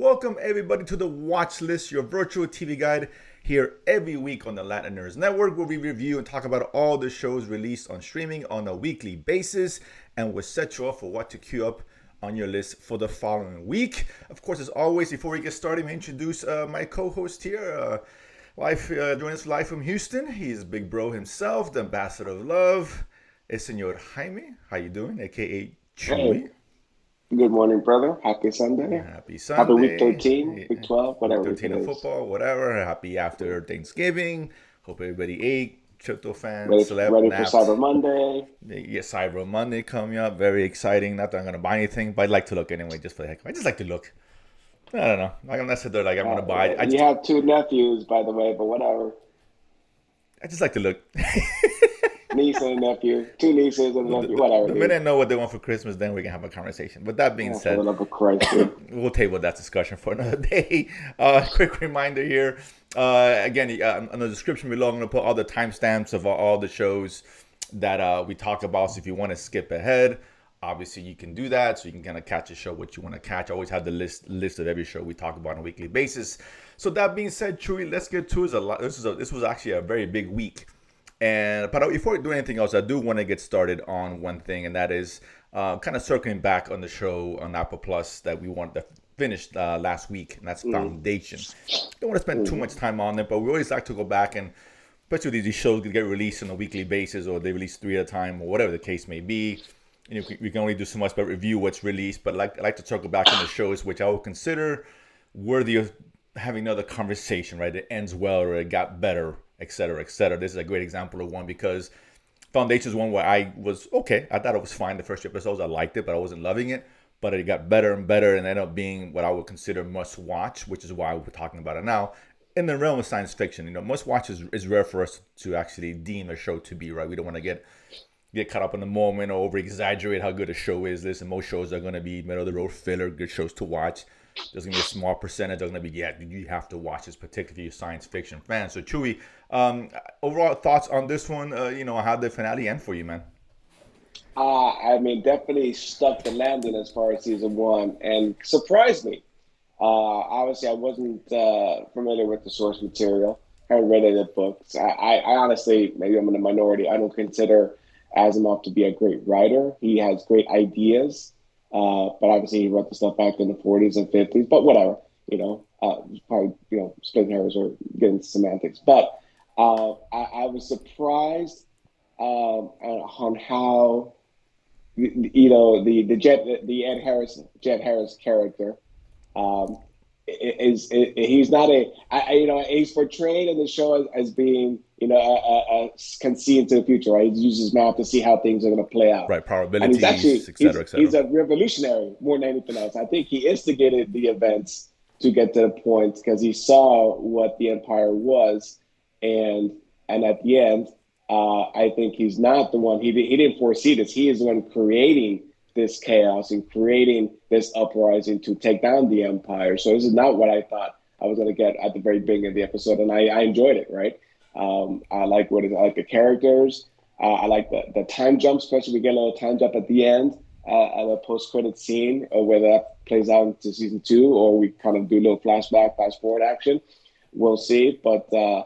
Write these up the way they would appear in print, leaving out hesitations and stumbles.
welcome everybody to the Watchlist, your virtual TV guide here every week on the Latin Nerds Network, where we review and talk about all the shows released on streaming on a weekly basis, and we'll set you up for what to queue up on your list for the following week. Of course, as always, before we get started, let me introduce my co-host here, joining us live from Houston. He's Big Bro himself, the ambassador of love. It's Senor Jaime. How you doing? AKA Chewy. Hey, good morning, brother. Happy Sunday. Happy Happy week Sunday. 13, week 12, whatever Week week 13 it of is. football, whatever. Happy after Thanksgiving. Hope everybody ate. Tryptophan, Ready, slept, ready for napped. Cyber Monday. Yeah, Cyber Monday coming up. Very exciting. Not that I'm going to buy anything, but I'd like to look anyway, just for the heck. I just like to look. I don't know. Like, I'm not sitting there like I'm going to buy. You have two nephews, by the way, but whatever. I just like to look. Niece and a nephew. Two nieces and a nephew, whatever. The minute I know what they want for Christmas, then we can have a conversation. With that being For said, the love of Christ, dude. we'll table that discussion for another day. Quick reminder here. Again, in the description below, I'm going to put all the timestamps of all the shows that we talk about. So if you want to skip ahead, obviously you can do that. So you can kind of catch a show what you want to catch. I always have the list of every show we talk about on a weekly basis. So that being said, Chewy, let's get to it. This was actually a very big week. But before we do anything else, I do want to get started on one thing, and that is kind of circling back on the show on Apple Plus that finished last week, and that's Foundation. Don't want to spend too much time on it, but we always like to go back and, especially these shows get released on a weekly basis, or they release 3 at a time, or whatever the case may be. You know, we can only do so much but review what's released. But I like to circle back on the shows which I would consider worthy of having another conversation. Right, it ends well or it got better, etc., etc. This is a great example of one because Foundation is one where I was okay. I thought it was fine the first 2 episodes. I liked it, but I wasn't loving it. But it got better and better and ended up being what I would consider must watch, which is why we're talking about it now. In the realm of science fiction, you know, must watch is rare for us to actually deem a show to be, right? We don't want to get caught up in the moment or over exaggerate how good a show is. Listen, most shows are going to be middle of the road filler, good shows to watch. There's going to be a small percentage that's going to be, you have to watch this, particularly if you're a science fiction fan. So, Chewy, overall thoughts on this one? How did the finale end for you, man? I mean, definitely stuck the landing as far as season 1 and surprised me. Obviously, I wasn't familiar with the source material. I hadn't read any of the books. I honestly, maybe I'm in the minority, I don't consider Asimov to be a great writer. He has great ideas, but obviously he wrote the stuff back in the 40s and 50s. But whatever, probably splitting hairs or getting semantics. But I was surprised on how the Jet Harris character he's not he's portrayed in the show as being can see into the future, right? He uses math to see how things are going to play out, Right, and he's actually probabilities, et cetera, et cetera. he's a revolutionary more than anything else. I think he instigated the events to get to the point because he saw what the empire was, and at the end, I think he's not the one. He didn't foresee this. He is the one creating this chaos and creating this uprising to take down the empire. So this is not what I thought I was going to get at the very beginning of the episode, and I enjoyed it. Right, I like I like the characters. I like the time jump, especially we get a little time jump at the end, at a post-credit scene, whether that plays out into season 2 or we kind of do a little flashback, fast forward action. We'll see, but the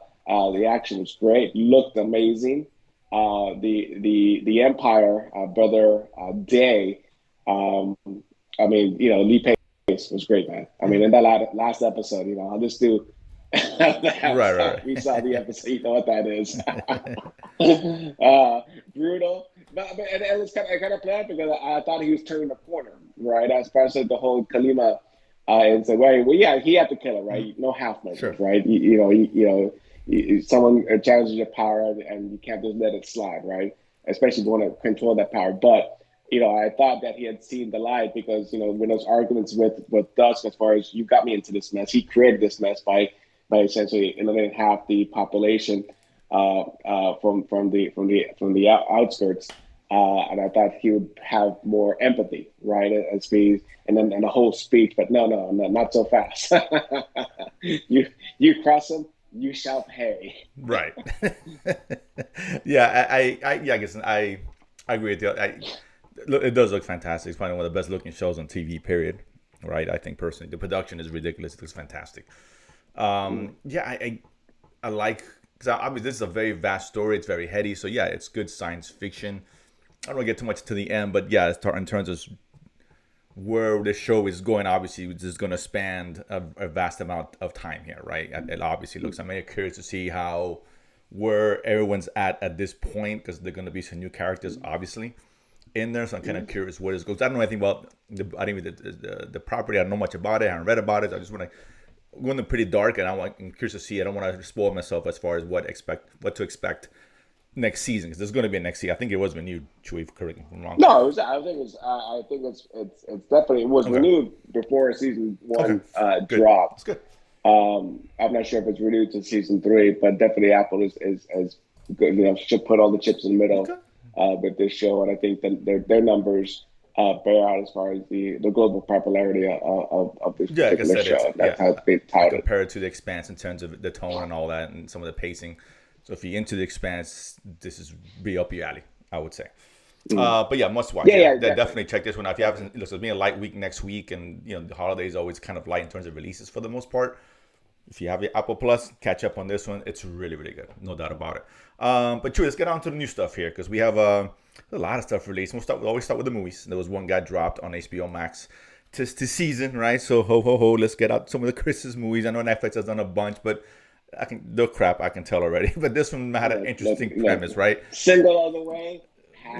action was great. Looked amazing. The Empire, brother Day. I mean, Lee Pace was great, man. I mean, in that last episode, I'll just do. Right. We saw the episode. You know what that is. Brutal, and it's kind of planned because I thought he was turning the corner, right? Especially the whole Kalima, and said, well, yeah, he had to kill her, right? No half measures, Sure. right? Someone challenges your power and you can't just let it slide, right? Especially if you want to control that power. But, I thought that he had seen the light because, when those arguments with Dusk, as far as you got me into this mess, he created this mess by essentially eliminating half the population from the outskirts. And I thought he would have more empathy, right? And then the whole speech, but no, not so fast. You cross him, you shall pay. Right. Yeah, I guess I agree with you. It does look fantastic. It's probably one of the best looking shows on TV, period. right? I think personally, the production is ridiculous. It looks fantastic. Yeah, I like, because obviously this is a very vast story. It's very heady, so yeah, it's good science fiction. I don't want to get too much to the end, but yeah, in terms of where the show is going, obviously this is going to span a vast amount of time here, right? It obviously looks. I'm very curious to see how where everyone's at this point, because they're going to be some new characters, obviously, in there. So I'm kind of curious where this goes. I don't know anything about I don't even the property. I don't know much about it. I haven't read about it. I just want to go into pretty dark, and I'm curious to see. I don't want to spoil myself as far as what to expect next season, because there's going to be a next season. I think it was renewed. Chewy, correct me if I'm wrong. No, it was, I think it's. I think it's definitely, it was renewed before season one dropped. That's good. I'm not sure if it's renewed to season 3, but definitely Apple is good. You know, should put all the chips in the middle with this show, and I think that their numbers bear out as far as the global popularity of this particular show. That's how it's been touted. Compared to The Expanse in terms of the tone and all that, and some of the pacing. So if you're into The Expanse, this is be up your alley, I would say. But yeah, must watch. Yeah, definitely check this one out. If you haven't, look, it's being a light week next week, and you know the holidays always kind of light in terms of releases for the most part. If you have your Apple Plus, catch up on this one. It's really, really good, no doubt about it. But true, let's get on to the new stuff here, because we have a lot of stuff released. We'll always start with the movies. There was one got dropped on HBO Max to season, right? So ho, let's get out some of the Christmas movies. I know Netflix has done a bunch, but the crap I can tell already. But this one had an interesting premise, right? Single all the way.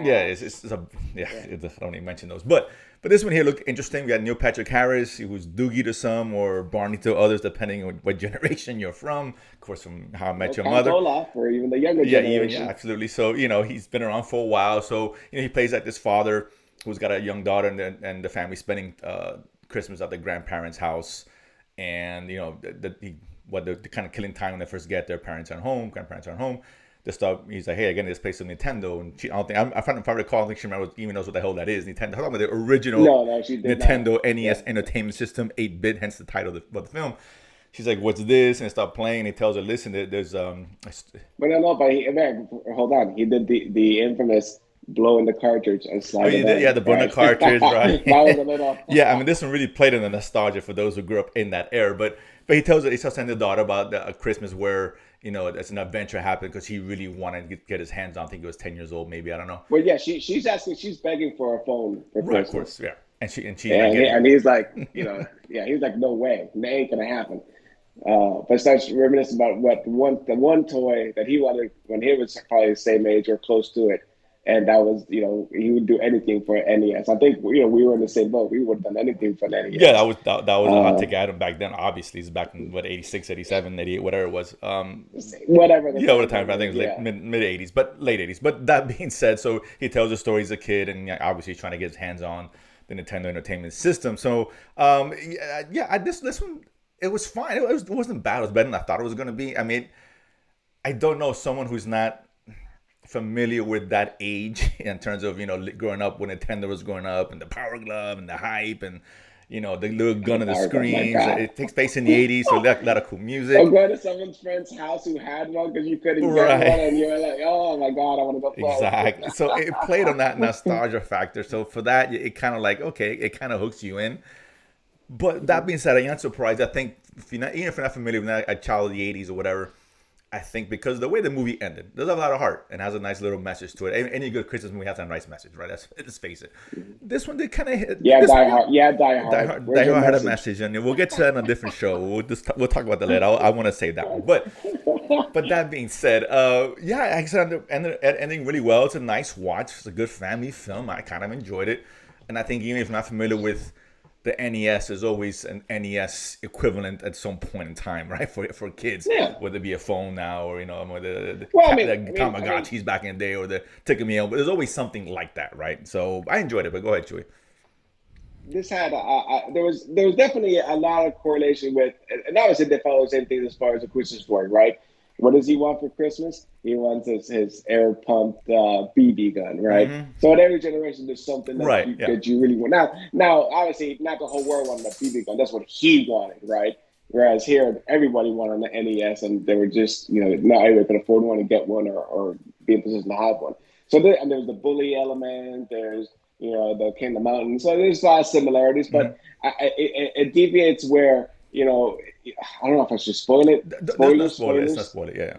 Yeah, I don't even mention those. But this one here looked interesting. We got Neil Patrick Harris, who's Doogie to some or Barney to others, depending on what generation you're from. Of course, from How I Met Your Mother. Or even the younger generation. Yeah, absolutely. So, you know, he's been around for a while. So, you know, he plays like this father who's got a young daughter, and the family spending Christmas at their grandparents' house. And, you know, the kind of killing time when they first get there, grandparents aren't home. The stuff, he's like, hey, again, this plays some Nintendo, and I don't think if I recall, I don't think she even knows what the hell that is. Nintendo, talking about the original Nintendo NES Entertainment System, 8-bit, hence the title of the film. She's like, what's this? And they start playing. And he tells her, listen, there's But hold on, he did the infamous blowing the cartridge and sliding. The blowing the cartridge, right? That was a little. Yeah, I mean, this one really played on the nostalgia for those who grew up in that era. But he tells telling the daughter about a Christmas where, you know, it's an adventure happened because he really wanted to get his hands on. I think he was 10 years old, maybe, I don't know. Well, yeah, she's begging for a phone for Christmas. Right, of course, yeah. And he's like, you know, he's like, no way, that ain't gonna happen. But starts reminiscing about what the one toy that he wanted when he was probably the same age or close to it. And that was, you know, he would do anything for NES. I think, you know, we were in the same boat. We would have done anything for NES. Yeah, that was a hot take item back then. Obviously, it's back in 86, 87, 88, whatever it was. Whatever. What the time? I think it was like mid 80s, but late 80s. But that being said, so he tells a story as a kid, and obviously he's trying to get his hands on the Nintendo Entertainment System. So this one, it was fine. It wasn't bad. It was better than I thought it was going to be. I mean, I don't know someone who's not familiar with that age in terms of, you know, growing up when Nintendo was growing up, and the Power Glove and the hype, and, you know, the little gun on the screens. It takes place in the 80s, so a lot of cool music. Or go to someone's friend's house who had one because you couldn't get one, and you're like, oh my God, I want to go play. Exactly. So it played on that nostalgia factor. So for that, it kind of like, okay, it kind of hooks you in. But that being said, I am surprised. I think even if you're not familiar with a child of the 80s or whatever, I think because the way the movie ended, there's a lot of heart and has a nice little message to it. Any good Christmas movie has a nice message, right? Let's face it. This one did kind of hit. Die Hard. Die Hard had a message, and we'll get to that on a different show. We'll talk about that later. I want to save that one. But that being said, I said ending really well. It's a nice watch. It's a good family film. I kind of enjoyed it, and I think even if you're not familiar with the NES, is always an NES equivalent at some point in time, right? For kids, whether it be a phone now, or, you know, the Tamagotchis back in the day, or the Ticket Me Home. But there's always something like that, right? So I enjoyed it. But go ahead, Chewy. This had there was definitely a lot of correlation with, and obviously they follow the same thing as far as the Christmas story, right? What does he want for Christmas? He wants his air pumped BB gun, right? Mm-hmm. So in every generation, there's something that you really want. Now, obviously, not the whole world wanted a BB gun. That's what he wanted, right? Whereas here, everybody wanted an NES, and they were just, you know, not everybody could afford one to get one or be in position to have one. So there's the bully element. There's the King of the Mountain. So there's a lot of similarities, Mhm. but it deviates where I don't know if I should spoil it. There's no spoiler. It's not Spoilers. spoiler. Yeah,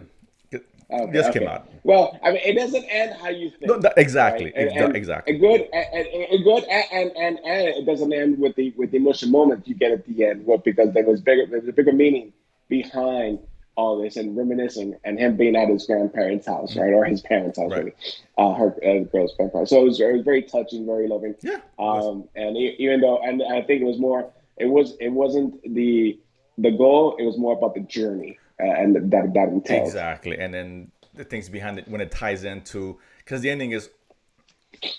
yeah. Okay, Just came okay. out. Well, I mean, it doesn't end how you No, think, right? exactly, And a exactly. good, and good, and it doesn't end with the emotional moment you get at the end. What because there's a bigger meaning behind all this and reminiscing and him being at his grandparents' house, Mhm. right, or his parents' house, Right. really, her girl's grandparents. So it was very touching, very loving. Yeah. It was. And even though, and I think it was more, it wasn't the goal. It was more about the journey and that entailed. Exactly. And then the things behind it when it ties into, because the ending is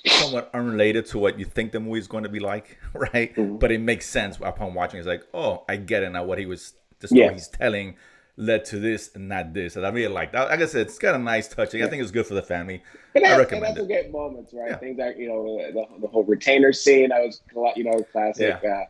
somewhat unrelated to what you think the movie is going to be like, right? Mhm. But it makes sense upon watching. It's like, oh, I get it now. What he was, the story he's Yes. telling led to this and not this. And I really like that. Like I said, it's got a nice touching. I Yeah. think it's good for the family. It I has it recommend has it. some great moments, right? Yeah. Things like the whole retainer scene. I was classic. Yeah.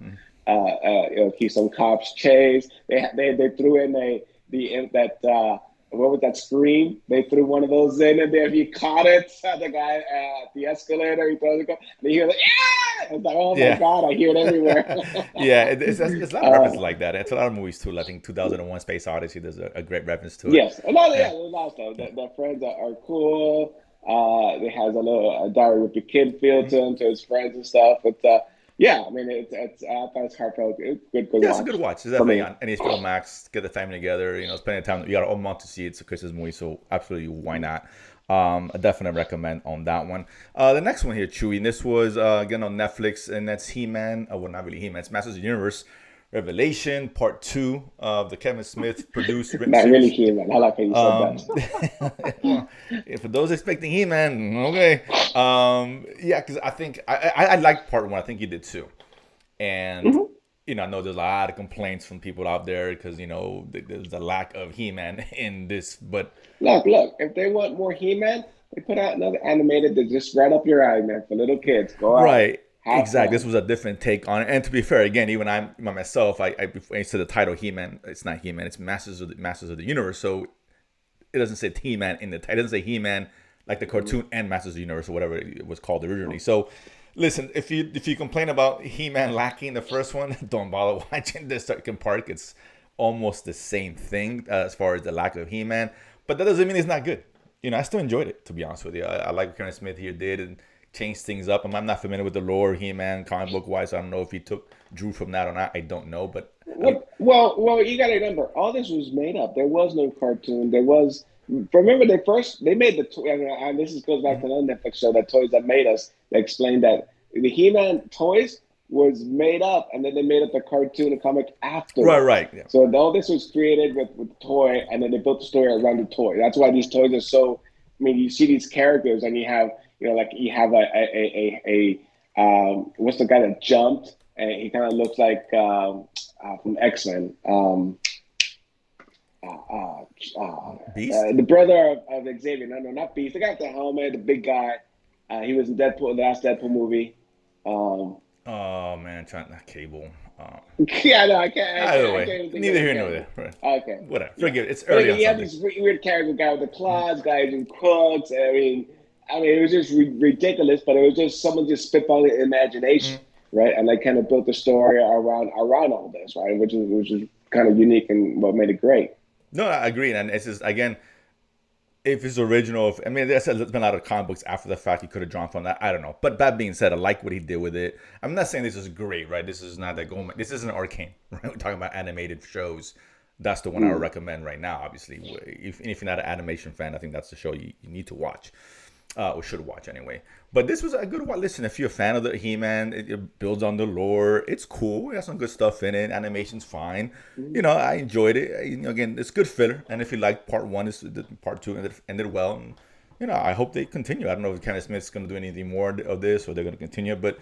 Mhm. Keep some cops chase. They threw in that what was that scream? They threw one of those in, and there he caught it. The guy at the escalator, he throws it, and he hears like, yeah! It's like, oh my Yeah. god, I hear it everywhere. Yeah, it's a lot of uh, references like that. It's a lot of movies too. I think 2001 Space Odyssey, there's a great reference to it. yes, a lot. Yeah, Yeah. there's a lot of stuff. Their friends are cool. It has a little diary with the kid feel to him, to his friends and stuff. But yeah, I mean, it's I thought it's heartfelt. It's good Yeah, it's a good watch watch. It's for definitely me. on HBO Max. Get the family together. You know, spend the time. You got a month to see it. It's a Christmas movie, so absolutely, why not? I definitely recommend on that one. The next one here, Chewy, and this was again on Netflix, and that's He-Man. Well, not really He-Man. It's Masters of the Universe Revelation Part Two of the Kevin Smith produced written Not really series. human. I like how you said Um, that. well, for those expecting He-Man, okay. Yeah, because I think I liked Part One. I think you did too. And Mhm. I know there's a lot of complaints from people out there because there's a lack of He-Man in this, but Look. If they want more He-Man, they put out another animated that just right up your alley, man, for little kids. Go out, right, have exactly. This fun. was a different take on it. And to be fair, again, even I'm myself, I said the title He-Man. It's not He-Man. It's Masters of the Universe. So it doesn't say He-Man in the title. It doesn't say He-Man like the Mhm. cartoon and Masters of the Universe or whatever it was called originally. So listen, if you complain about He-Man lacking the first one, don't bother watching the second part. It's almost the same thing as far as the lack of He-Man, but that doesn't mean it's not good. I still enjoyed it, to be honest with you. I like what Kevin Smith here did and changed things up. I'm not familiar with the lore of He-Man comic book wise. I don't know if he drew from that or not. I don't know, but Well, you got to remember, all this was made up. There was no cartoon. There was. Remember, they made the. And this goes back to another Netflix show, that Toys That Made Us. They explained that the He-Man toys was made up, and then they made up the cartoon and comic right, afterwards. right, yeah. So all this was created with the toy, and then they built the story around the toy. That's why these toys are so. I mean, you see these characters, and you have like you have what's the guy that jumped, and he kind of looks like from X Men. Uh, uh, Beast. the brother of Xavier. No, not Beast. The guy with the helmet, the big guy. He was in Deadpool, the last Deadpool movie. Um, Oh man, trying not cable. yeah, no, I can't. Either I can't way, even think of neither his here nor character. there. Right. Okay, Whatever. yeah. Forgive it. It's But early again, on you have Sunday. these weird characters, guy with the claws, guys in Crooks. I mean, it was just ridiculous. But it was just someone just spitballing imagination, Mm. right? And they kind of built the story around all this, right? Which is kind of unique and what made it great. No, I agree, and it's just again, if it's original, I mean, there's been a lot of comic books after the fact he could have drawn from that. I don't know, but that being said, I like what he did with it. I'm not saying this is great, right? This is not that going. This isn't Arcane, right? We're talking about animated shows. That's the one I would Mm. recommend right now. Obviously, if you're not an animation fan, I think that's the show you need to watch. Or should watch anyway. But this was a good one. Listen, if you're a fan of the He-Man, it builds on the lore. It's cool. It has some good stuff in it. Animation's fine. Mm. I enjoyed it. Again, it's good filler. And if you like part one, part two ended well. And I hope they continue. I don't know if Kenneth Smith's going to do anything more of this or they're going to continue. But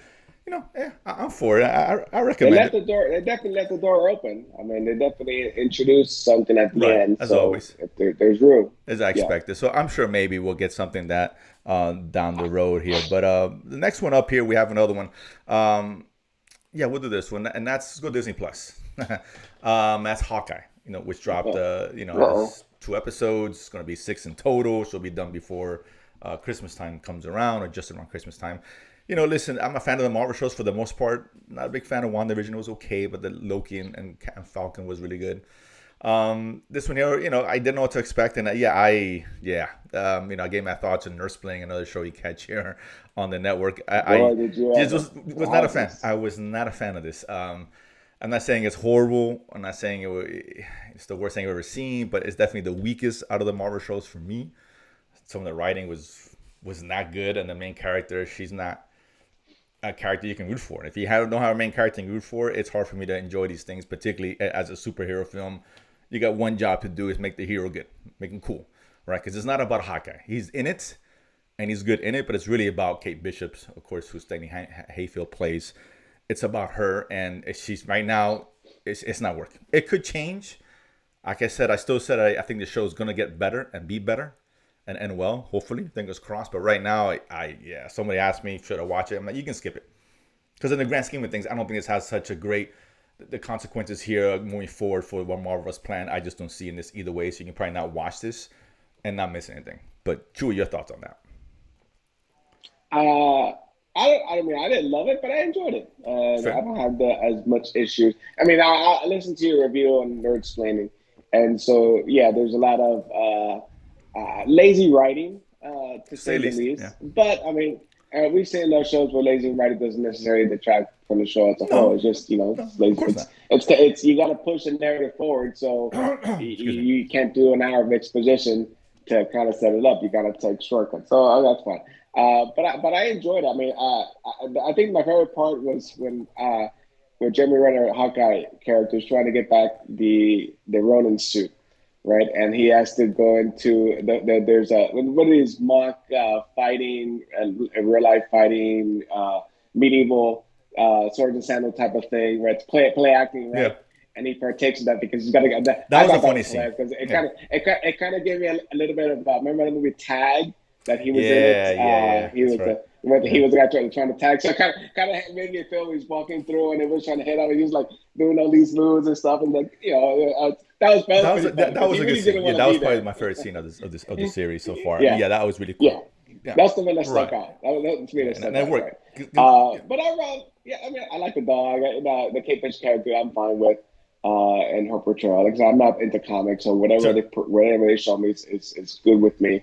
I'm for it. I They recommend left it. the door. They definitely left the door open. I mean, they definitely introduced something at the Right, end. as So always. if there's room, As I yeah. expected. So I'm sure maybe we'll get something that down the road here. But the next one up here, we have another one. Yeah, we'll do this one, and let's go Disney Plus. That's Hawkeye. Which dropped. Uh Has oh. 2 episodes. It's going to be 6 in total. She'll be done before Christmas time comes around, or just around Christmas time. Listen, I'm a fan of the Marvel shows for the most part. Not a big fan of WandaVision. It was okay, but the Loki and Falcon was really good. This one here, I didn't know what to expect, and I gave my thoughts on Nurse Bling, another show you catch here on the network. I just was not a fan. I was not a fan of this. I'm not saying it's horrible. I'm not saying it's the worst thing I've ever seen, but it's definitely the weakest out of the Marvel shows for me. Some of the writing was not good, and the main character, she's not a character you can root for. If you don't have a main character you can root for, it's hard for me to enjoy these things, particularly as a superhero film. You got one job to do, is make the hero good, make him cool, right? Because it's not about Hawkeye. He's in it, and he's good in it, but it's really about Kate Bishop's, of course, who Stephanie Hayfield plays. It's about her, and she's right now, it's not working. It could change. Like I said, I think the show is going to get better and be better and end well, hopefully, fingers crossed. But right now, somebody asked me, should I watch it? I'm like, you can skip it. Because in the grand scheme of things, I don't think this has such a great... The consequences here moving forward for what Marvel has planned, I just don't see in this either way. So you can probably not watch this and not miss anything. But Chewy, your thoughts on that? I mean, I didn't love it, but I enjoyed it. I don't have as much issues. I mean, I listened to your review on Nerdsplaining, and so there's a lot of lazy writing, to say the least. Yeah. But I mean, we've seen those shows where lazy writing doesn't necessarily detract from the show as a whole. It's just it's lazy. It's you got to push the narrative forward, so you can't do an hour of exposition to kind of set it up. You got to take shortcuts. So that's fine. But I enjoyed it. I mean, I think my favorite part was when Jeremy Renner, Hawkeye character, is trying to get back the Ronin suit, right? And he has to go into there's what is mock fighting and real life fighting, medieval sword and sandal type of thing, right? It's play acting, right? Yeah. And he partakes in that because he's got to get that. That was a funny scene because it kind of gave me a little bit of remember the movie Tag that he was in it. He was he was the guy trying to tag. So kind of made me feel he was walking through and it was trying to hit him. He was like doing all these moves and stuff, and like that was a good scene. Yeah, that was probably my favorite scene of the series so far. Yeah, that was really cool. Yeah. That's the one that stuck out. That to me that stuck out. That worked. Right. But overall, I mean, I like the dog. The Kate Bishop character, I'm fine with. And her portrayal. Like I said, I'm not into comics, so whatever they show me, it's good with me.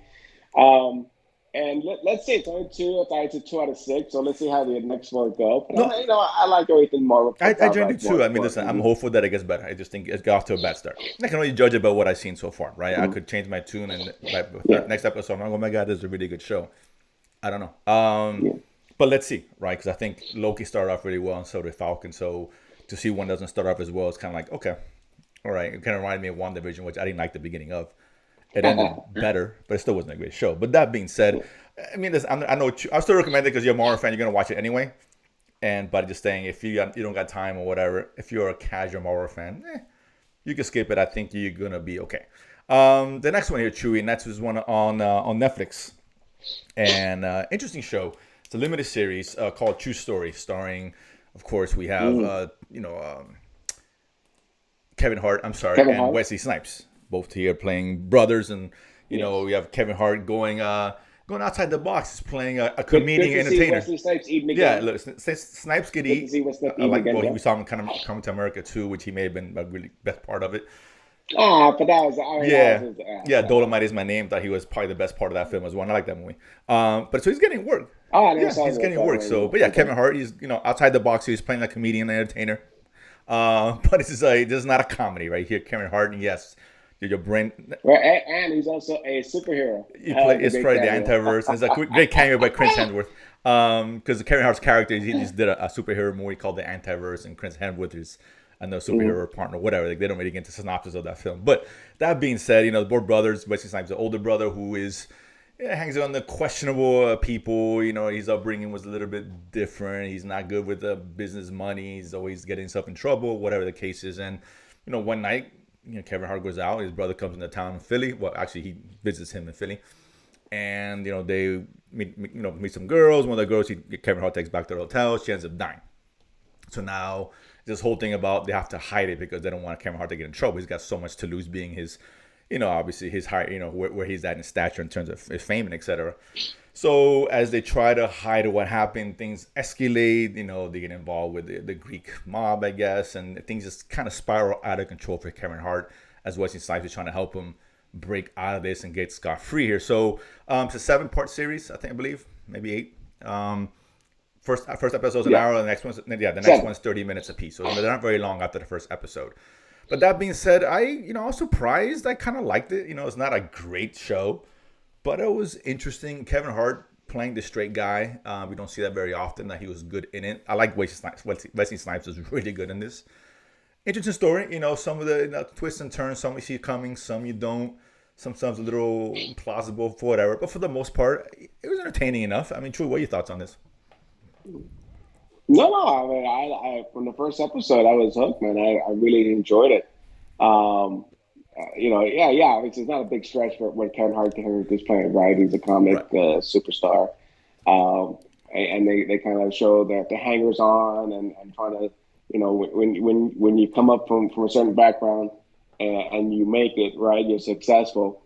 And let's see, it's only 2. It's a 2 out of 6. So let's see how the next one go. But I like everything Marvel. I generally do too. I mean, listen, I'm hopeful that it gets better. I just think it got off to a bad start. I can only judge it by what I've seen so far, right? Mm-hmm. I could change my tune, and next episode, I'm like, oh my god, this is a really good show. I don't know. But let's see, right? Because I think Loki started off really well, and so did Falcon. So to see one doesn't start off as well, it's kind of like, okay, all right. It kind of reminded me of WandaVision, which I didn't like the beginning of. It ended better, but it still wasn't a great show. But that being said, I mean, I know I'll still recommend it because you're a Marvel fan. You're gonna watch it anyway. But just saying, if you don't got time or whatever, if you're a casual Marvel fan, you can skip it. I think you're gonna be okay. The next one here, Chewy, and that's one on Netflix, and interesting show. It's a limited series called True Story, starring, of course, we have Kevin Hart. And Wesley Snipes. Both here playing brothers, and we have Kevin Hart going outside the box. He's playing a comedian entertainer. Wesley Snipes eating again. Yeah, look, Snipes could eat. We saw him kind of coming to America too, which he may have been a really best part of it. But that was Dolomite Is My Name. Thought he was probably the best part of that film as well. I like that movie. But so he's getting work. He's getting work. So, but Kevin Hart, he's outside the box. He's playing a comedian entertainer. But this is not a comedy, right? Here, Kevin Hart, and yes. Your brain. Well, and he's also a superhero. It's probably the Antiverse. It's a great cameo by Chris Hemsworth. Because Kevin Hart's character, he just did a superhero movie called The Antiverse, and Chris Hemsworth is another superhero partner, whatever. Like, they don't really get into synopsis of that film. But that being said, the both brothers, Wesley Snipes, the older brother who hangs on the questionable people. His upbringing was a little bit different. He's not good with the business money. He's always getting himself in trouble, whatever the case is. And one night, Kevin Hart goes out. His brother comes into town in Philly. Well, actually, he visits him in Philly, and they meet some girls. One of the girls, Kevin Hart takes back to the hotel. She ends up dying. So now this whole thing about they have to hide it because they don't want Kevin Hart to get in trouble. He's got so much to lose being his obviously his high, where he's at in stature in terms of his fame and etc. So as they try to hide what happened, things escalate. They get involved with the Greek mob, I guess, and things just kind of spiral out of control for Kevin Hart, as Wesley Snipes is trying to help him break out of this and get scot-free here. So it's a 7-part series, I believe, maybe 8. First episode's an hour, the next one's 30 minutes apiece. So they're not very long after the first episode. But that being said, I was surprised. I kind of liked it. It's not a great show, but it was interesting. Kevin Hart playing the straight guy. We don't see that very often, that he was good in it. I like Wesley Snipes. Wesley Snipes was really good in this. Interesting story. Some of the twists and turns, some you see coming, some you don't. Sometimes a little plausible for whatever. But for the most part, it was entertaining enough. True, what are your thoughts on this? No, I from the first episode, I was hooked, man. I really enjoyed it. It's not a big stretch for what Kevin Hart is playing, right? He's a comic superstar. And they kind of show that the hangers on and trying to, when you come up from a certain background and you make it, right, you're successful,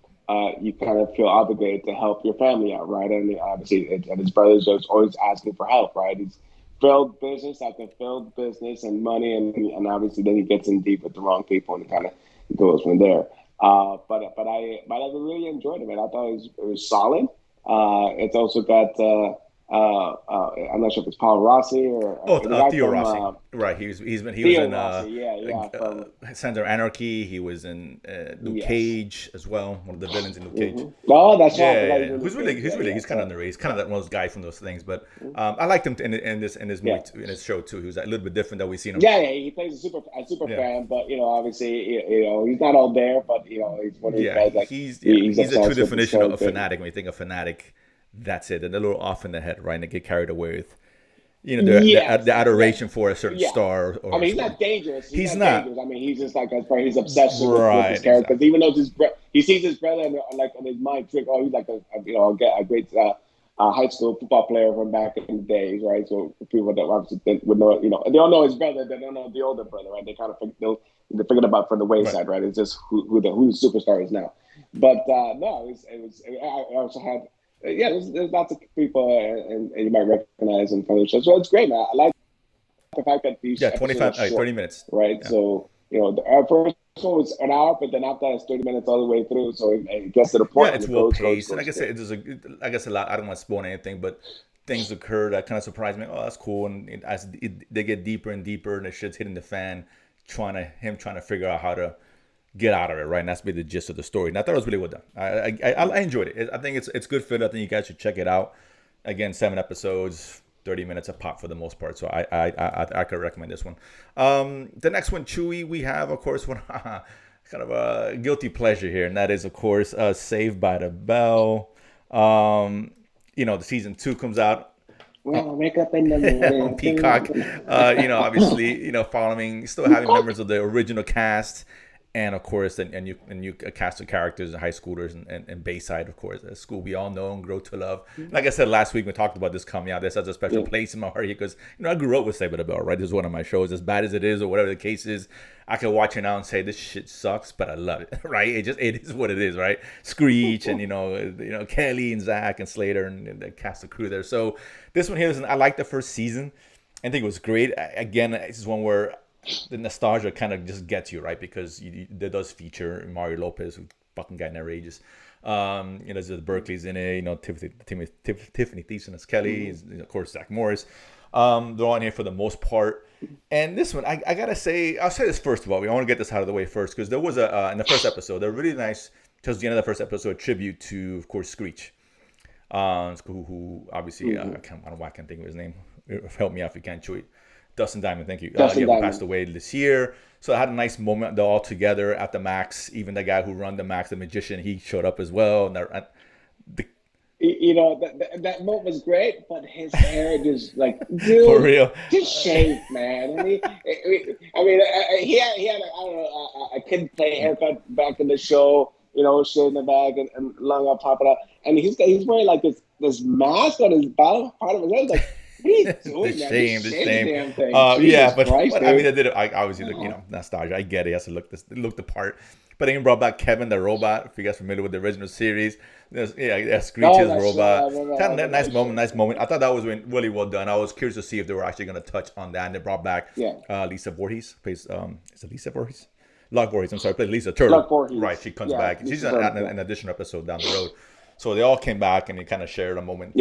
you kind of feel obligated to help your family out, right? And obviously, and his brother's just always asking for help, right? He's failed business after failed business and money, and obviously then he gets in deep with the wrong people and kind of goes from there. But I really enjoyed it, man. I thought it was solid. It's also got I'm not sure if it's Paul Rossi or Theo Rossi. Right, he was in from Sons of Anarchy. He was in Luke Cage as well, one of the villains in Luke Cage. Oh, that's right. Yeah. He's kind of underrated. He's kind of one of those guys from those things. But I liked him in this movie, in his show too. He was a little bit different than we've seen him. Yeah, he plays a super fan, but obviously he's not all there, but he's one of these guys. Like, he's a true definition of a fanatic. When you think of fanatic, that's it. And they're a little off in the head, right? And they get carried away with, the adoration for a certain star. Or he's not dangerous. He's not. Dangerous. He's just like he's obsessed with his character. Because even though he sees his brother and like on his mind trick, he's like a great high school football player from back in the days, right? So people that obviously would know, they don't know his brother, they don't know the older brother, right? They kind of they're forget about from the wayside, right? It's just who the superstar is now. But no, it was. I also had. There's lots of people and you might recognize them from the show. So it's great, man. I like the fact that these 30 minutes. Right. Yeah. So, our first one was an hour, but then after that it's 30 minutes all the way through. So it gets to the point. Yeah, it's well paced. And like I said, I guess a lot, I don't want to spoil anything, but things occur that kind of surprised me. Oh, that's cool. And as they get deeper and deeper and the shit's hitting the fan, trying to figure out how to get out of it, right? And that's been the gist of the story. And I thought it was really well done. I enjoyed it. I think it's good fit. I think you guys should check it out. Again, 7 episodes, 30 minutes a pop for the most part. So I could recommend this one. The next one, Chewy, we have, of course, one kind of a guilty pleasure here, and that is, of course, Saved by the Bell. The season 2 comes out. Wake up in the morning. On Peacock. Obviously, following, still having members of the original cast. And of course, and you cast of characters and high schoolers and Bayside, of course, a school we all know and grow to love. Like I said last week, we talked about this coming out. There's such a special place in my heart because I grew up with Saved by the Bell, right? This is one of my shows. As bad as it is, or whatever the case is, I can watch it now and say this shit sucks, but I love it, right? It is what it is, right? Screech and Kelly and Zach and Slater and the cast of crew there. So this one here, I like the first season. I think it was great. Again, this is one where the nostalgia kind of just gets you, right? Because it does feature Mario Lopez, who fucking guy never ages. There's the Berkeley's in it. Tiffany Thiessen as Kelly, of course Zach Morris. They're all in here for the most part. And this one, I gotta say, I'll say this first of all. I want to get this out of the way first because there was in the first episode, they're really nice. Towards the end of the first episode, tribute to, of course, Screech, who obviously I don't know why I can't think of his name. Help me out if you can, Chewy. Dustin Diamond, thank you. He passed away this year. So I had a nice moment. They're all together at the Max. Even the guy who run the Max, the magician, he showed up as well. And that moment was great, but his hair just dude, for real, just shave, man. He had a kid play haircut back in the show, shaving the bag and long up, popping up, and he's wearing like this mask on his bottom part of his head, like. The shame. But Christ, I did it. I obviously look, nostalgia. I get it. He has to look the part. But then he brought back Kevin the robot. If you guys are familiar with the original series, Screech's robot. Kind of nice moment, nice moment. I thought that was really well done. I was curious to see if they were actually going to touch on that. And they brought back Lisa Voorhees. Plays, is it Lisa Voorhees? Locke Voorhees, I'm sorry, plays Lisa Turtle. Right, she comes back. She's an additional episode down the road. So they all came back and they kind of shared a moment,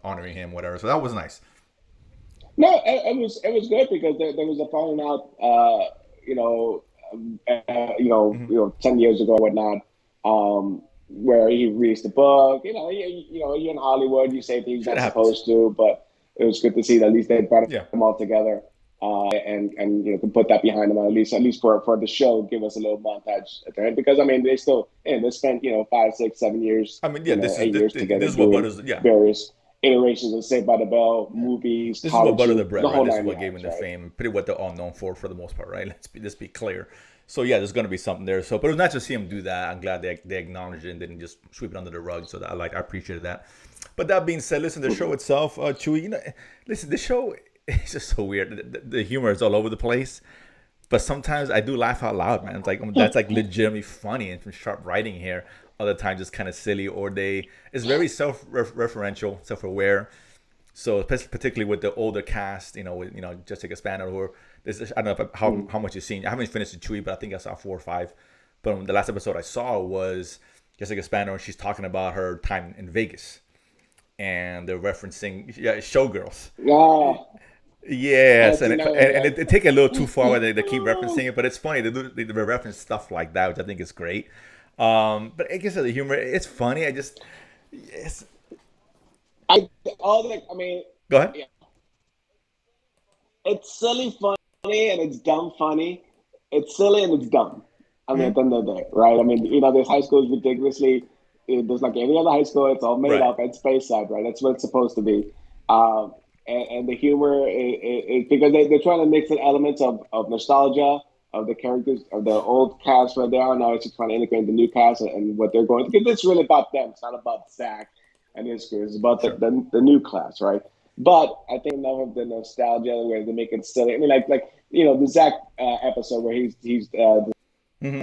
honoring him, whatever. So that was nice. No, it was good because there was a falling out, 10 years ago or whatnot, where he released a book. You're in Hollywood, you say things you're not supposed to, but it was good to see that at least they brought them all together, and can put that behind them at least for the show, give us a little montage at the end, because they still they spent 5, 6, 7 years. 8 years together. This is what butters various iterations of Saved by the Bell movies. This is what buttered the bread, right? This is what gave him the fame. Pretty what they're all known for the most part, right? Let's be clear. So yeah, there's going to be something there. So, but it was nice to see him do that. I'm glad they acknowledged it and didn't just sweep it under the rug. So I appreciated that. But that being said, listen, the show itself, Chewy, listen, the show is just so weird. The humor is all over the place. But sometimes I do laugh out loud, man. It's like that's like legitimately funny and some sharp writing here. Other times just kind of silly, or it's very self-referential, self-aware. So particularly with the older cast, with Jessica Spanner, or this, I don't know how much you've seen. I haven't finished the Chewy, but I think I saw 4 or 5. But the last episode I saw was Jessica Spanner, and she's talking about her time in Vegas, and they're referencing Showgirls. Yeah. Yes, and it take it a little too far where they keep referencing it, but it's funny. They reference stuff like that, which I think is great. But I guess the humor, it's funny. Go ahead. Yeah. It's silly funny and it's dumb funny. It's silly and it's dumb. At the end of the day, right? This high school is ridiculously, there's like any other high school, it's all made up at Space Side, right? That's what it's supposed to be. And the humor is because they're trying to mix in elements of nostalgia, of the characters, of the old cast where they are now. It's just trying to integrate the new cast and what they're going to. Because it's really about them. It's not about Zach and his crew. It's about the new class, right? But I think enough of the nostalgia where they make it silly. The Zach episode where he's the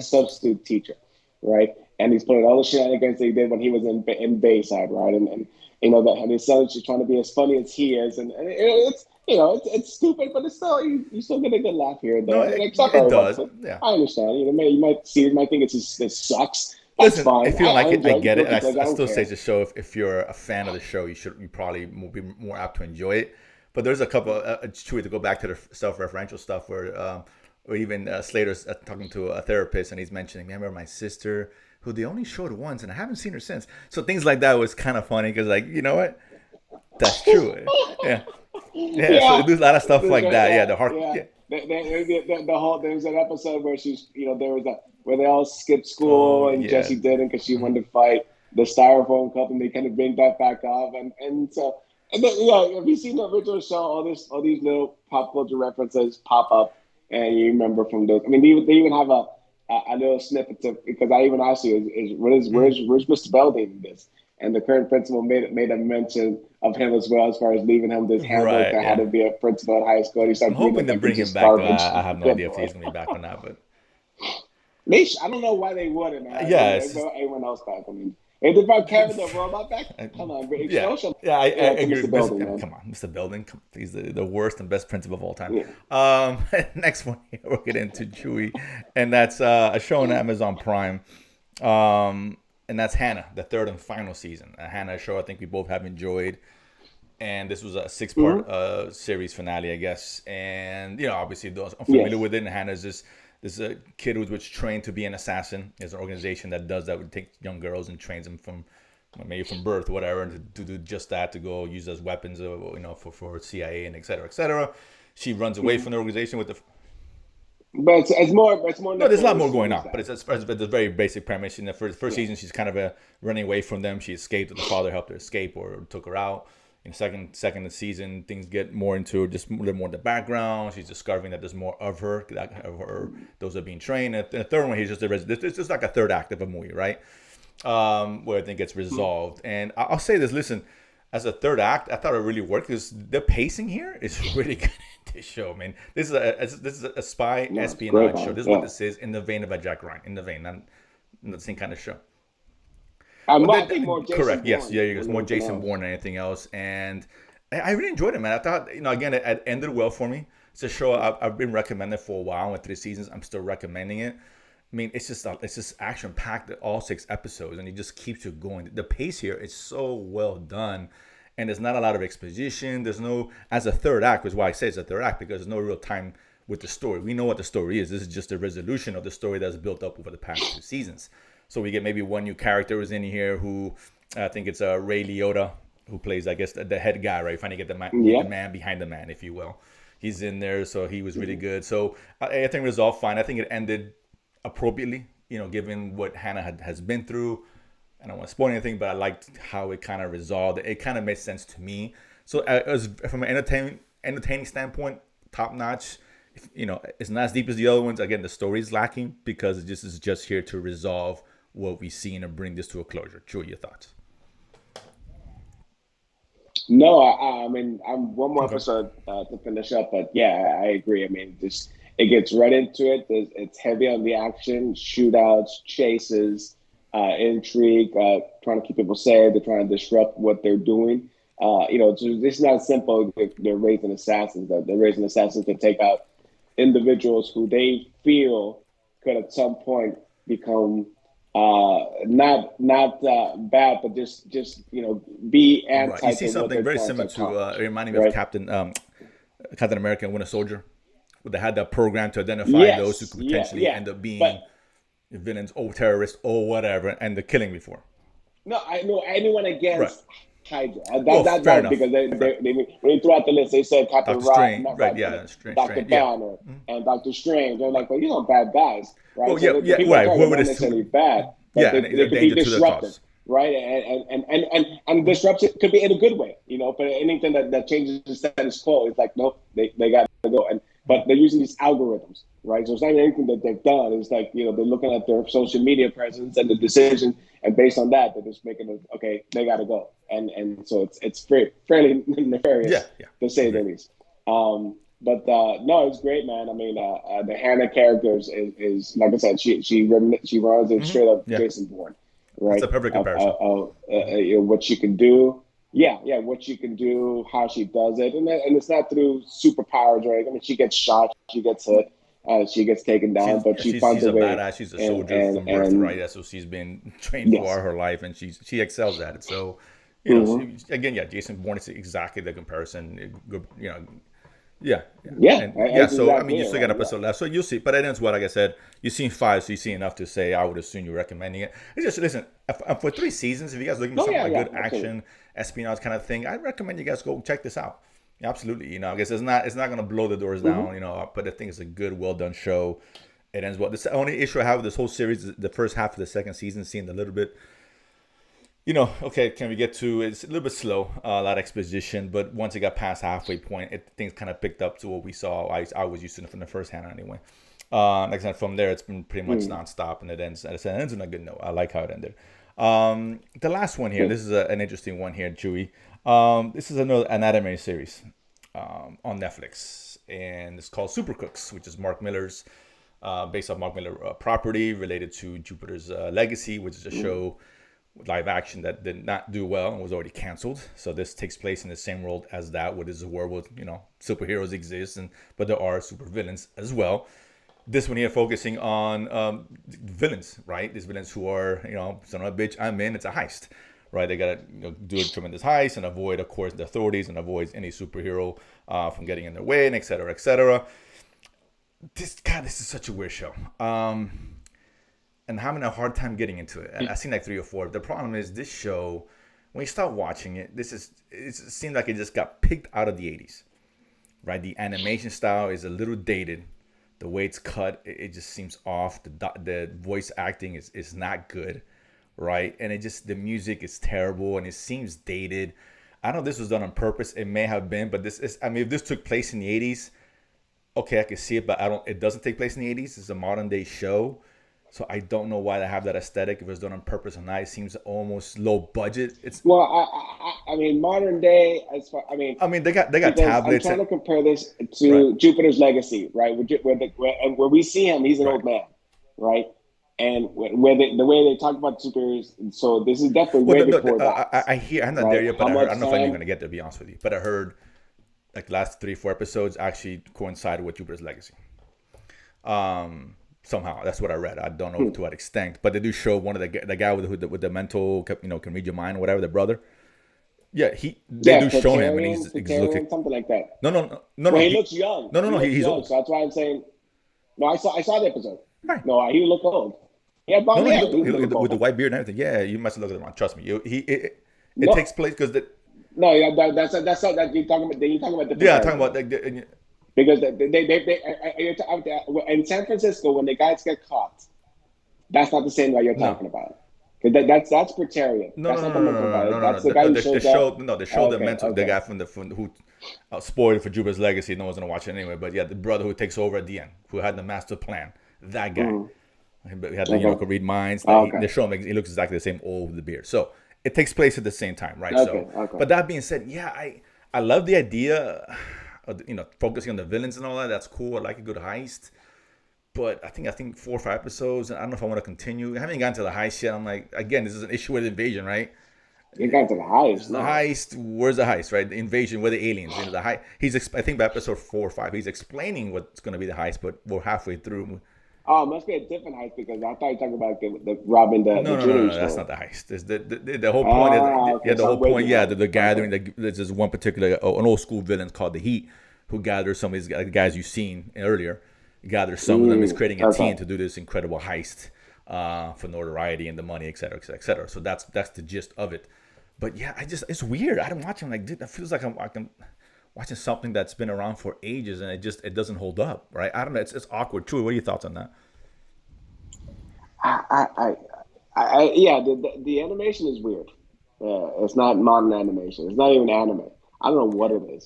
substitute teacher, right? And he's putting all the shenanigans that he did when he was in Bayside, right? And and his son's just trying to be as funny as he is, and it's it's stupid, but it's still you still get a good laugh here. No, it does. Yeah, I understand. You might think it sucks. That's Listen, fine. If you don't like it, I get it. I still say to show if you're a fan of the show, you probably be more apt to enjoy it. But there's a couple to go back to the self-referential stuff where even Slater's talking to a therapist and he's mentioning, I remember my sister who they only showed once and I haven't seen her since. So things like that was kind of funny because you know what? That's true. Yeah. So there's a lot of stuff like that. Yeah, the Hart. Yeah. The whole there's an episode where where they all skipped school and Jessie didn't because she wanted to fight the styrofoam cup, and they kind of bring that back up and then have you seen the original show? All these little pop culture references pop up, and you remember from those. They even have a little snippet because I even asked you, where's Mr. Belding in this? And the current principal made a mention of him as well, as far as leaving him this handbook on how to be a principal at high school. I'm hoping to bring him back. I have no idea if he's going to be back or not, but I don't know why they wouldn't. Anyone else back? If they brought Kevin the robot back, come on, I agree. Come on, Mr. Belding, he's the worst and best principal of all time. Yeah. Next one here, we'll get into Chewy, and that's a show on Amazon Prime. And that's Hanna, the 3rd and final season. Hanna, a show I think we both have enjoyed. And this was a 6-part series finale, I guess. And, obviously, those unfamiliar with it. And Hanna's this a kid who was trained to be an assassin. There's an organization that does that, would take young girls and trains them from birth or whatever, and to do just that, to go use as weapons, for CIA and et cetera, et cetera. She runs away from the organization with the... But it's more. No, there's a lot more going on. But it's a very basic premise. In the first season, she's kind of running away from them. She escaped. The father helped her escape or took her out. In the second season, things get more into just a little more in the background. She's discovering that there's more of her. Those are being trained. And the third one, it's just like a third act of a movie, right? Where I think it's resolved. And I'll say this. Listen, as a third act, I thought it really worked because the pacing here is really good. this show, man. This is a spy No, it's great, espionage show. man. This is what Yeah. this is in the vein of a Jack Ryan, in the vein, not the same kind of show. I think more Jason Correct. Yes. Bourne Yeah. It's than more anything Jason else. Bourne than anything else, and I really enjoyed it, man. I thought, again, it ended well for me. It's a show I've been recommending for a while. With 3 seasons, I'm still recommending it. I mean, it's just action packed, all 6 episodes, and it just keeps you going. The pace here is so well done, and there's not a lot of exposition. There's no, as a third act, is why I say it's a third act, because there's no real time with the story. We know what the story is. This is just a resolution of the story that's built up over the past 2 seasons. So we get maybe one new character who's in here who, I think it's Ray Liotta, who plays, I guess, the head guy, right? Finally get the Yeah. man behind the man, if you will. He's in there, so he was really good. So I think it was all fine. I think it ended appropriately, given what Hannah has been through. I don't want to spoil anything, but I liked how it kind of resolved. It kind of made sense to me. So as from an entertaining standpoint, top notch. It's not as deep as the other ones. Again, the story is lacking because this is just here to resolve what we've seen and bring this to a closure. Chewy, your thoughts? No, I mean, I'm one more Okay. episode to finish up, but yeah, I agree. I mean, just it gets right into it. It's heavy on the action, shootouts, chases, intrigue, trying to keep people safe. They're trying to disrupt what they're doing. It's not simple. They're raising assassins. They're raising assassins to take out individuals who they feel could at some point become not bad, but just be Right. You anti see to what something they're very trying to similar to it accomplish, reminded me of right? Captain America and Winter Soldier, where they had that program to identify those who Yes, could yeah, potentially yeah. end up But being villains or terrorists or whatever, and the killing before. no, I know anyone Right. against Hydra. Well, fair That enough. because Fair. they when they threw out the list, they said Captain Doctor Rock, Strange. not Right. Rock, Yeah. Strange. Doctor Strange. Yeah. Banner and Doctor Strange. They're Right. like, well, bad guys, right? Well, So yeah. the Yeah. people they're Right. targeting Whoever not this. necessarily bad, but Yeah, and they a could be danger to the disruptive, cause. right? And disruption could be in a good way, but anything that changes the status quo is like, nope, they got to go. But they're using these algorithms, right? So it's not anything that they've done. It's like, they're looking at their social media presence and the decision, and based on that, they're just making it, okay, they got to go. And so it's fairly Yeah. nefarious, Yeah. to say the Agreed. least. But no, it's great, man. I mean, the Hannah character is like I said, she runs it straight up Yeah. Jason Bourne, That's right? a perfect comparison. What she can do, yeah, what she can do, how she does it, and it's not through superpowers, right? I mean, she gets shot, she gets hit, she gets taken down, She's but yeah, she she's finds she's a a way, badass. She's a and soldier and from birth, right? and That's what she's been trained for all yes, her life, and she excels at it. So, hmm again, yeah, Jason Bourne is exactly the comparison. Yeah, yeah, yeah, and yeah. that's So I mean, exactly you it, still got an right? Yeah. episode left, so you'll see. But it ends well, like I said. You've seen 5, so you see enough to say I would assume you're recommending it. It's just listen for 3 seasons. If you guys are looking for Oh something yeah, like yeah, good absolutely. action, espionage kind of thing, I'd recommend you guys go check this out. Yeah, absolutely. I guess it's not gonna blow the doors Hmm. down. But I think it's a good, well done show. It ends well. The only issue I have with this whole series is the first half of the second season seemed a little bit, okay, can we get to it's a little bit slow, a lot of exposition, but once it got past halfway point, things kind of picked up to what we saw. I was used to it from the first hand anyway. Like I said, from there, it's been pretty much Mm, nonstop, and it ends on a good note. I like how it ended. The last one here, good. this is an interesting one here, Chewy. This is an anime series on Netflix, and it's called Super Crooks, which is Mark Miller's, based off Mark Miller property related to Jupiter's Legacy, which is a Mm, show live action that did not do well and was already canceled. So this takes place in the same world as that, where this is a world where superheroes exist, but there are super villains as well. This one here focusing on villains, right? These villains who are, son of a bitch, I'm in. It's a heist, right? They gotta do a tremendous heist and avoid, of course, the authorities and avoid any superhero from getting in their way, and et cetera, et cetera. This is such a weird show. And having a hard time getting into it. I've seen like 3 or 4. The problem is this show, when you start watching it, it seems like it just got picked out of the 80s, right? The animation style is a little dated. The way it's cut, it just seems off. The voice acting is not good, right? And the music is terrible and it seems dated. I know this was done on purpose. It may have been, but if this took place in the 80s, okay, I can see it, but it doesn't take place in the 80s. It's a modern day show. So I don't know why they have that aesthetic. If it was done on purpose or not, it seems almost low budget. It's Well, I mean, modern day, I mean, they got because I'm tablets trying and to compare this right. to Jupiter's Legacy, right? Where we see him, he's an Right. old man, right? And the way they talk about superheroes, so this is definitely Well, way no, before that, I hear I'm not there right? yet, but How I heard I much don't know if I'm even time? gonna get there. To be honest with you, but I heard like the last 3 4 episodes actually coincided with Jupiter's Legacy. Somehow that's what I read. I don't know Hmm. to what extent, but they do show one of the guy with the mental, can read your mind or whatever, the brother. Yeah, they Yeah, do show him, and he's looking. Praetorian, something like that. No, no, no, no, Well, no. he looks young. No, no, He no. looks He's young, old. so that's why I'm saying. No, I saw the episode. Right. No, he looked old. He had No, blonde no. He hair. looked, He he was looking looked with the old. white beard and everything. Yeah, you must have looked at him wrong. Trust me. It takes No, place because no, yeah, that's not that you're talking about. You're talking about different yeah, talking characters. about Because in San Francisco, when the guys get caught, that's not the same guy you're no. talking about. Because that's Praetorian. No, That's no, not no, the no, mental no, guy. no, no, no. That's the guy who The shows show, up. no, the show, Okay, the okay. guy from who spoiled for Jupiter's Legacy. No one's gonna watch it anyway. But yeah, the brother who takes over at the end, who had the master plan. That guy, Mm, he had okay. could read minds. Okay. They show him he looks exactly the same old with the beard. So it takes place at the same time, right? Okay. So, Okay. but that being said, yeah, I love the idea of focusing on the villains and all that. That's cool. I like a good heist. But I think 4 or 5 episodes, and I don't know if I want to continue. I haven't gotten to the heist yet. I'm like, again, this is an issue with invasion, right? You got to the highest. The No. heist, where's the heist, right? The invasion, where the aliens, the heist. I think by episode 4 or 5, he's explaining what's going to be the heist, but we're halfway through. Oh, it must be a different heist because I thought you were talking about the robbing No, the no, no, no, jewelry no, that's store. not the heist. The whole point is, Okay. yeah, the So whole I'm way point, yeah, behind. the gathering. Okay. There's this one particular, an old school villain called the Heat, who gathers some of these guys you've seen earlier. Gathers some of them. Is creating a team Okay. to do this incredible heist for notoriety and the money, et cetera, et cetera, et cetera. So that's the gist of it. But yeah, it's weird. I'm watching like, dude, it feels like I'm watching something that's been around for ages, and it doesn't hold up, right? I don't know. It's awkward. True. What are your thoughts on that? I, I, yeah, the animation is weird. It's not modern animation. It's not even anime. I don't know what it is.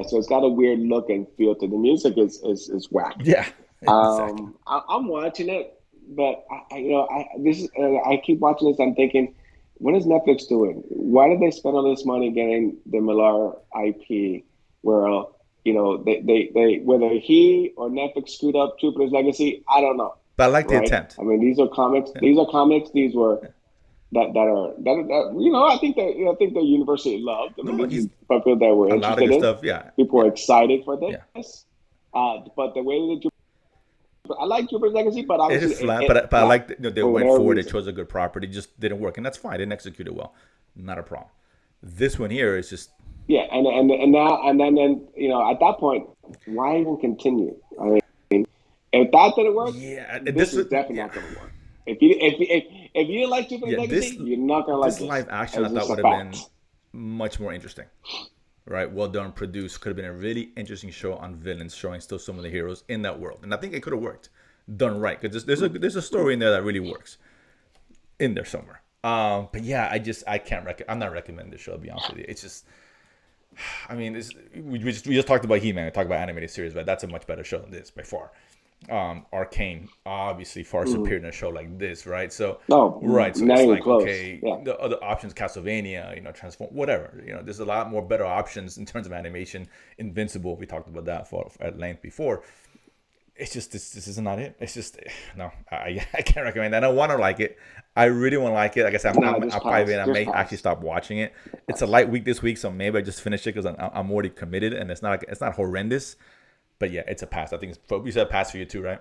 So it's got a weird look and feel to it. The music is whack. Yeah, exactly. I'm watching it, but I keep watching this. I'm thinking, what is Netflix doing? Why did they spend all this money getting the Millar IP? Where they whether he or Netflix screwed up Jupiter's Legacy, I don't know. But I like the Right? attempt. I mean, these are comics. Yeah. These are comics. These were I think they're universally loved. I mean, No, this he's is people that we're a lot of interested good in. stuff. Yeah, People are excited for yeah. this. But the way that I like Jupiter's Legacy, but It is obviously flat, it but I like they for went whatever forward. They reason. chose a good property, just didn't work, and that's fine. They didn't execute it well, not a problem. This one here is just Yeah, and now and then at that point, why even continue? I mean, if that didn't work, yeah. this is definitely not going to work. If you didn't like Jupiter's Yeah, Legacy, you're not going to like this live action I It's thought just a would have been fact. much more interesting. Right, well done, produced. Could have been a really interesting show on villains, showing still some of the heroes in that world, and I think it could have worked, done right. Because there's a story in there that really works in there somewhere. But yeah, I can't I'm not recommending this show. To be honest with you, it's just, I mean, we just talked about He-Man, we talked about animated series, but that's a much better show than this by far. Arcane, obviously far superior than a show like this, right? So, No, right, so not it's even like, close. okay, Yeah. the other options, Castlevania, Transform, whatever, there's a lot more better options in terms of animation. Invincible, we talked about that for at length before. It's just this is not it. It's just no, I can't recommend that. I want to like it. I really want to like it. Like I said, No, I just probably pass. I Just may actually pass. stop watching it. It's a light week this week, so maybe I just finish it because I'm already committed, and it's not horrendous. But yeah, it's a pass. I think you said a pass for you too, right?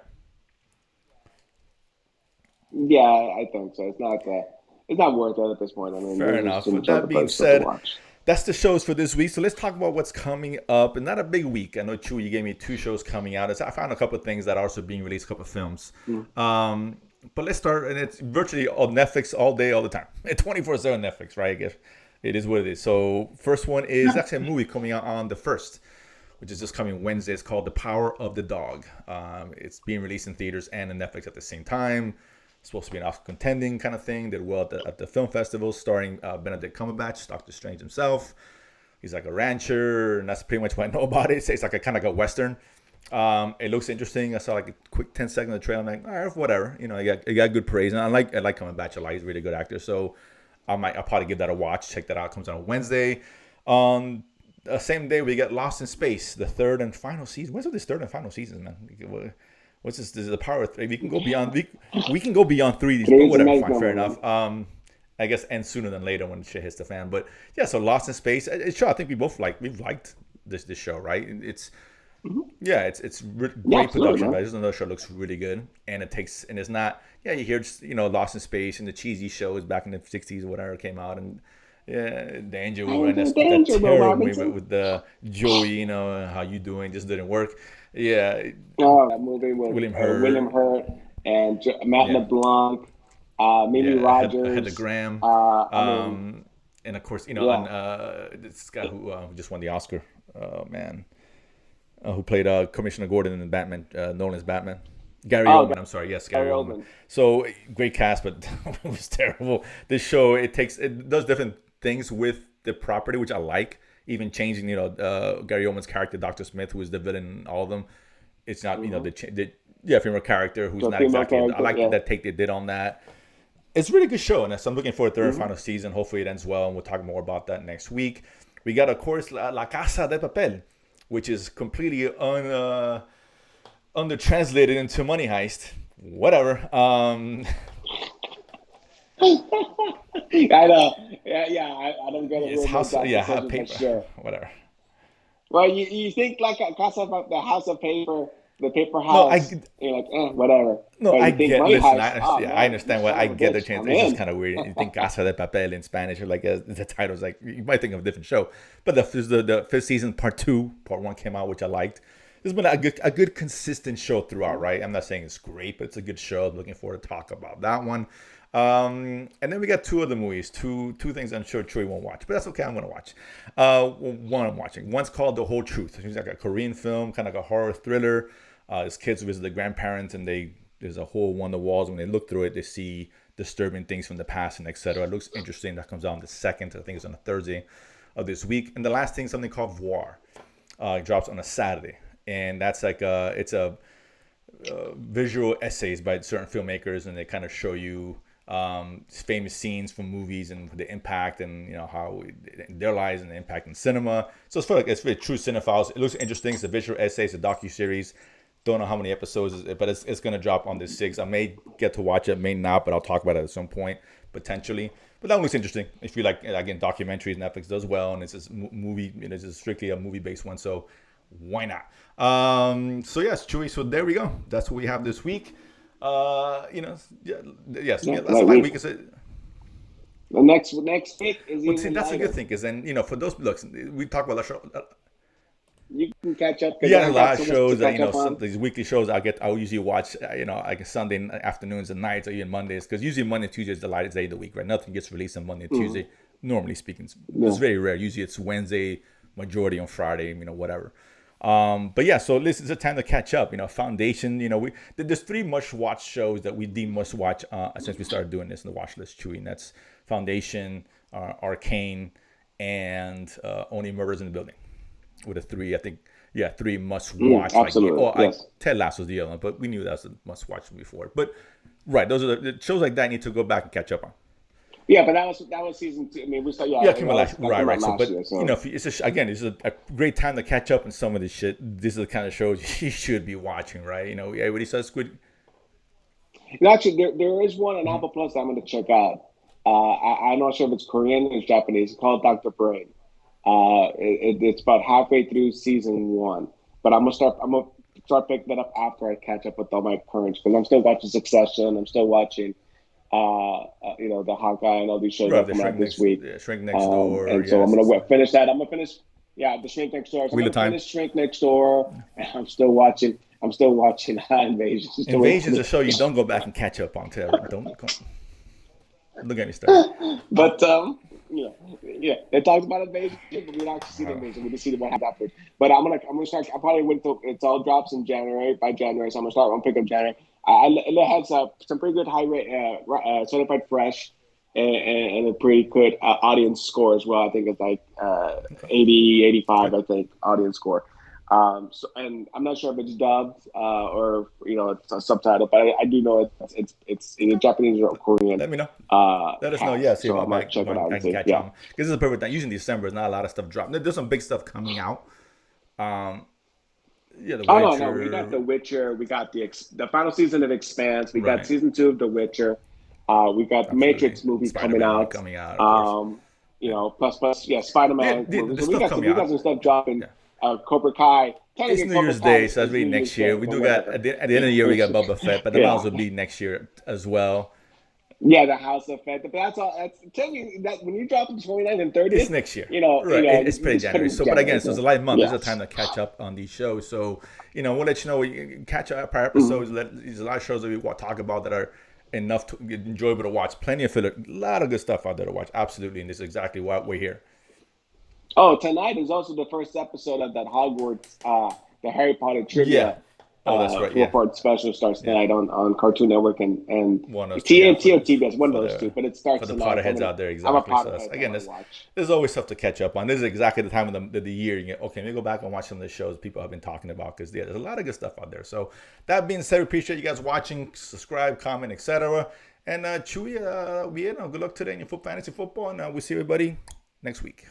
Yeah, I think so. It's not worth it at this point. I mean, Fair there's just enough. too With much that other being better stuff to said, watch. that's the shows for this week. So let's talk about what's coming up. And not a big week. I know, Chu, you gave me 2 shows coming out. I found a couple of things that are also being released, a couple of films. But let's start, and it's virtually on Netflix all day, all the time. 24/7 Netflix, right? I guess it is what it is. So first one is actually a movie coming out on the 1st, which is just coming Wednesday. It's called The Power of the Dog. It's being released in theaters and on Netflix at the same time. It's supposed to be an Oscar contending kind of thing. Did well at the film festival, starring Benedict Cumberbatch, Doctor Strange himself. He's like a rancher, and that's pretty much what I know about it. It's like a kind of like a Western. It looks interesting. I saw like a quick 10 seconds of the trailer. I'm like, all right, whatever. It got good praise, and I like Cumberbatch a lot. He's a really good actor. So I'll probably give that a watch. Check that out. It comes out on Wednesday. On the same day, we get Lost in Space, the third and final season. When's this third and final season, man? What's this? This is the power of three. We can go beyond. We can go beyond three. But whatever. Fine, fair enough. I guess end sooner than later when shit hits the fan. But yeah, so Lost in Space. It's sure. I think we've liked this show, right? It's great production. Right? This another show looks really good, and it's not. Yeah, you hear just, Lost in Space and the cheesy shows back in the '60s or whatever came out, and Danger and that terrible movie with the Joey, how you doing, just didn't work. Yeah. That movie with William Hurt and Matt LeBlanc, Mimi Rogers, Heather Graham, and of course, this guy who just won the Oscar. Oh man. Who played Commissioner Gordon in Batman, Nolan's Batman. Gary Oldman, I'm sorry. Yes, Gary Oldman. So great cast, but it was terrible. This show, it does different things with the property, which I like. Even changing, Gary Oldman's character, Dr. Smith, who is the villain in all of them. It's not, the female character who's not exactly. I like that take they did on that. It's a really good show, and so I'm looking for a third and final season. Hopefully it ends well, and we'll talk more about that next week. We got, of course, La Casa de Papel, which is completely under-translated into Money Heist. Whatever. I know. I don't get it. It's house, paper. Sure. Whatever. Well, you think like Casa, the House of Paper, the paper house. You're like, whatever. No, I get. Listen, I understand what I get. The chance. It's just kind of weird. You think Casa de Papel in Spanish, or like the title's like you might think of a different show. But the fifth season, part 1 came out, which I liked. There's been a good consistent show throughout, right? I'm not saying it's great, but it's a good show. I'm looking forward to talk about that one. And then we got two other movies, two things I'm sure Troy won't watch, but that's okay. I'm gonna watch. One I'm watching. One's called The Whole Truth. It's like a Korean film, kind of like a horror thriller. These kids visit their grandparents, and there's a hole on the walls. When they look through it, they see disturbing things from the past and etc. It looks interesting. That comes out on the 2nd. I think it's on a Thursday of this week. And the last thing, something called Voir. It drops on a Saturday, and that's like it's a visual essays by certain filmmakers, and they kind of show you famous scenes from movies and the impact, and how their lives and the impact in cinema. So it's for true cinephiles. It looks interesting. It's a visual essay. It's a docu-series. Don't know how many episodes, but it's going to drop on the 6th. I may get to watch it, may not, but I'll talk about it at some point potentially. But that one looks interesting. If you like, again, documentaries, Netflix does well, and it's a movie. It's just strictly a movie-based one, so why not? So yes, Chewy. So there we go. That's what we have this week. That's a light week. The next week is even that's lighter. a good thing, because then for those looks, we talk about that show. You can catch up. Yeah, a lot of shows. These weekly shows I'll usually watch. Like Sunday afternoons and nights, or even Mondays, because usually Monday and Tuesday is the lightest day of the week, right? Nothing gets released on Monday and Tuesday. Normally speaking, it's very rare. Usually it's Wednesday, majority on Friday. Whatever. But yeah, so this is a time to catch up. Foundation. There's 3 must-watch shows that we deem must-watch since we started doing this in the watch list, Chewy. And that's Foundation, Arcane, and Only Murders in the Building. With a 3, I think. Yeah, 3 must-watch. Absolutely. Yes. Ted Lasso's the other one, but we knew that was a must-watch before. But right, those are the shows like that I need to go back and catch up on. Yeah, but that was season 2. I mean, we saw. Yeah, came out last year. Right. So, but year, so. Again, this is a great time to catch up on some of this shit. This is the kind of shows you should be watching, right? Everybody says Squid. Actually, there is one on Apple Plus that I'm going to check out. I'm not sure if it's Korean or Japanese. It's called Dr. Brain. It's about halfway through season 1, but I'm gonna start picking that up after I catch up with all my currents, because I'm still watching Succession. I'm still watching the Hawkeye and all these shows that come out this week. Shrink Next Door. And so I'm gonna finish that. I'm gonna finish the Shrink Next Door. So I'm gonna finish Shrink Next Door, and I'm still watching Invasion. Invasion's a show you don't go back and catch up on. Don't look at me start. But they talked about Invasion, but we didn't actually see the Invasion. We just see the one afterwards. But I'm gonna start. I probably wait till it all drops in January. By January, so I'm gonna pick up January. It has some pretty good high rate, certified fresh, and a pretty good audience score as well. I think it's like 80, 85. I think audience score. So, and I'm not sure if it's dubbed or it's a subtitle, but I do know it's either Japanese or Korean Let me know. Let us know. Yeah, cast. see if So I I might might check it out I and can see. catch Yeah. on because this is a perfect time. Usually in December, there's not a lot of stuff dropping. There's some big stuff coming out. Um, yeah, The Oh no, we got Witcher. The Witcher. We got the final season of Expanse. We got Right. season 2 of The Witcher. We got Absolutely. Matrix movie coming Spider-Man movie out. coming out, of course. Yeah. Plus, yeah, Spider Man movie. The So stuff coming we got out. some stuff dropping. Yeah. Cobra Kai. It's Technically, New Cobra Year's Kai Day, so that's is really New Year's next year. Day, We but do got whatever. at the end of the year we got Boba Fett, but that might Yeah. also be next year as well. Yeah, the House of Fed. But that's all. That's tell me that when you drop the 29th and It's 30th, next year, you right? know, It's pretty just put January. it in So, but again, January. so it's a So, live month. There's yeah. a time to catch up on these shows. So, we'll let you know. You catch up our Mhm. episodes. There's a lot of shows that we talk about that are enough to enjoyable to watch. Plenty of filler. A lot of good stuff out there to watch. Absolutely, and this is exactly why we're here. Oh, tonight is also the first episode of that Hogwarts, the Harry Potter Yeah. trivia Oh, that's right. Yeah. four-part special starts Yeah. tonight on Cartoon Network and One of those two. Yeah. TNT or TBS, one of those two. But it For starts the tonight. Potterheads out there, I'm a exactly. So that's, Potterhead, so I again, might watch. there's always stuff to catch up on. This is exactly the time of the year. You get, okay, let me go back and watch some of the shows people have been talking about because there's a lot of good stuff out there. So that being said, we appreciate you guys watching, subscribe, comment, etc. And Chewy, good luck today in your fantasy football, and we'll see everybody next week.